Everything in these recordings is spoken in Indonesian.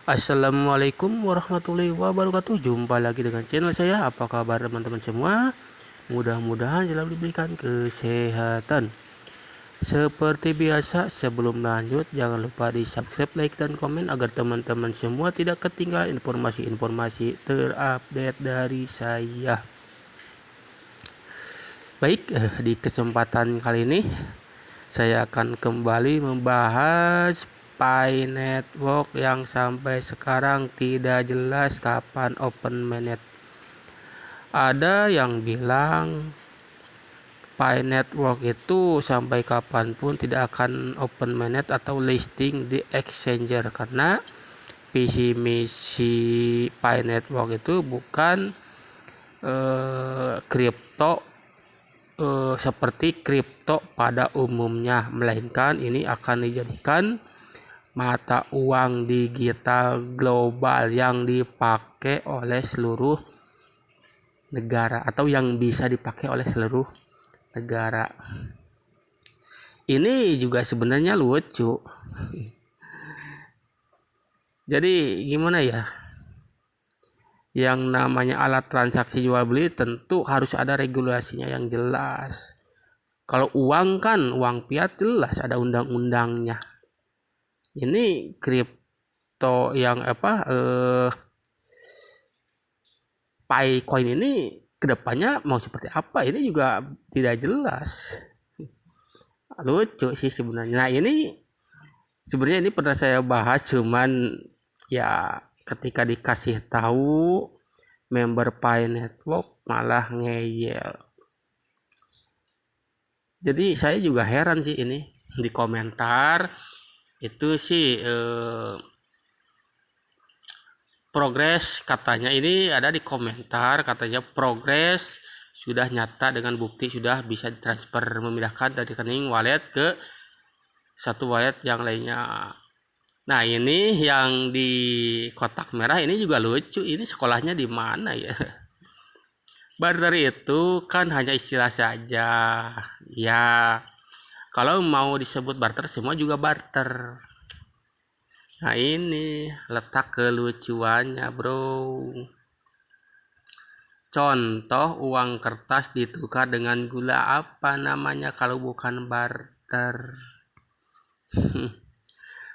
Assalamualaikum warahmatullahi wabarakatuh. Jumpa lagi dengan channel saya. Apa kabar teman-teman semua? Mudah-mudahan selalu diberikan kesehatan. Seperti biasa, sebelum lanjut jangan lupa di subscribe, like, dan komen agar teman-teman semua tidak ketinggalan informasi-informasi terupdate dari saya. Baik, di kesempatan kali ini saya akan kembali membahas Pi Network yang sampai sekarang tidak jelas kapan open mainnet. Ada yang bilang Pi Network itu sampai kapanpun tidak akan open mainnet atau listing di exchanger karena visi misi Pi Network itu bukan kripto seperti kripto pada umumnya, melainkan ini akan dijadikan mata uang digital global yang dipakai oleh seluruh negara atau yang bisa dipakai oleh seluruh negara. Ini juga sebenarnya lucu. Jadi gimana ya? Yang namanya alat transaksi jual beli tentu harus ada regulasinya yang jelas. Kalau uang kan uang fiat jelas ada undang-undangnya. Ini kripto yang Picoin ini kedepannya mau seperti apa? Ini juga tidak jelas. Lucu sih sebenarnya. Nah ini sebenarnya ini pernah saya bahas, cuman ya ketika dikasih tahu member Pi Network malah ngeyel. Jadi saya juga heran sih ini di komentar itu sih progres katanya, ini ada di komentar katanya progres sudah nyata dengan bukti sudah bisa ditransfer memindahkan dari rekening wallet ke satu wallet yang lainnya. Nah ini yang di kotak merah ini juga lucu, ini sekolahnya di mana ya? Barter itu kan hanya istilah saja ya, kalau mau disebut barter semua juga barter. Nah ini letak kelucuannya bro. Contoh uang kertas ditukar dengan gula, apa namanya kalau bukan barter?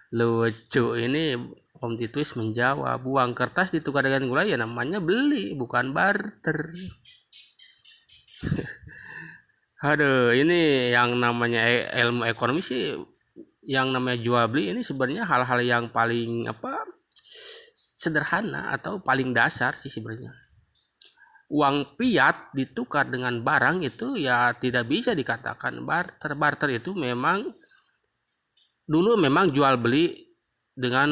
Lucu ini. Om Titus menjawab, uang kertas ditukar dengan gula ya namanya beli, bukan barter. Aduh, ini yang namanya ilmu ekonomi sih, yang namanya jual beli ini sebenarnya hal-hal yang paling sederhana atau paling dasar sih sebenarnya. Uang fiat ditukar dengan barang itu ya tidak bisa dikatakan barter. Barter itu memang dulu memang jual beli dengan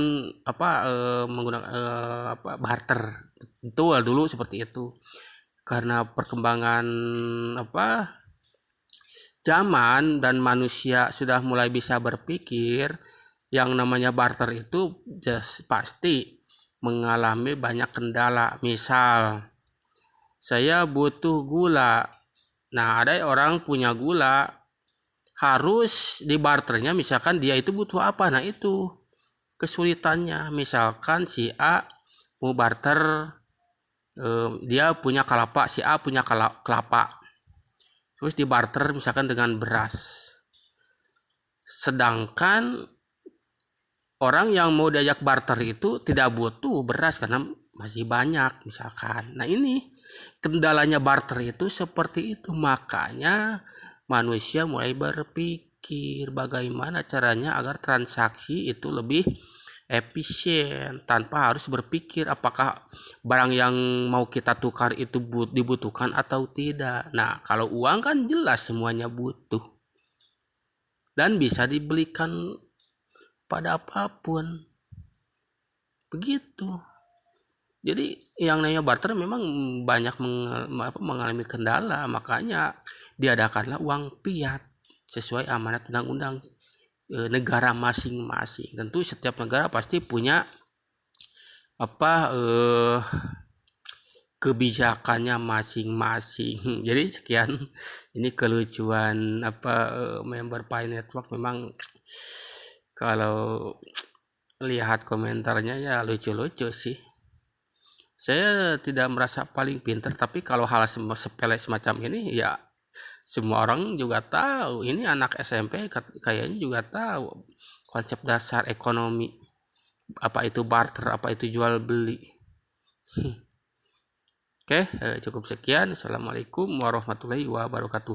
menggunakan barter. Betul, dulu seperti itu. Karena perkembangan zaman dan manusia sudah mulai bisa berpikir, yang namanya barter itu pasti mengalami banyak kendala. Misal saya butuh gula, nah ada orang punya gula, harus di barternya misalkan dia itu butuh apa, nah itu kesulitannya. Misalkan si A mau barter, dia punya kelapa, si A punya kelapa, terus di barter misalkan dengan beras, sedangkan orang yang mau diajak barter itu tidak butuh beras karena masih banyak misalkan. Nah ini kendalanya barter itu seperti itu, makanya manusia mulai berpikir bagaimana caranya agar transaksi itu lebih efisien tanpa harus berpikir apakah barang yang mau kita tukar itu dibutuhkan atau tidak. Nah kalau uang kan jelas semuanya butuh dan bisa dibelikan pada apapun begitu. Jadi yang namanya barter memang banyak mengalami kendala, makanya diadakanlah uang fiat sesuai amanat undang-undang negara masing-masing. Tentu setiap negara pasti punya kebijakannya masing-masing. Jadi sekian ini kelucuan member Pi Network. Memang kalau lihat komentarnya ya lucu-lucu sih. Saya tidak merasa paling pintar, tapi kalau hal sepele semacam ini ya semua orang juga tahu. Ini anak SMP kayaknya juga tahu konsep dasar ekonomi, apa itu barter, apa itu jual beli. Oke, cukup sekian. Assalamualaikum warahmatullahi wabarakatuh.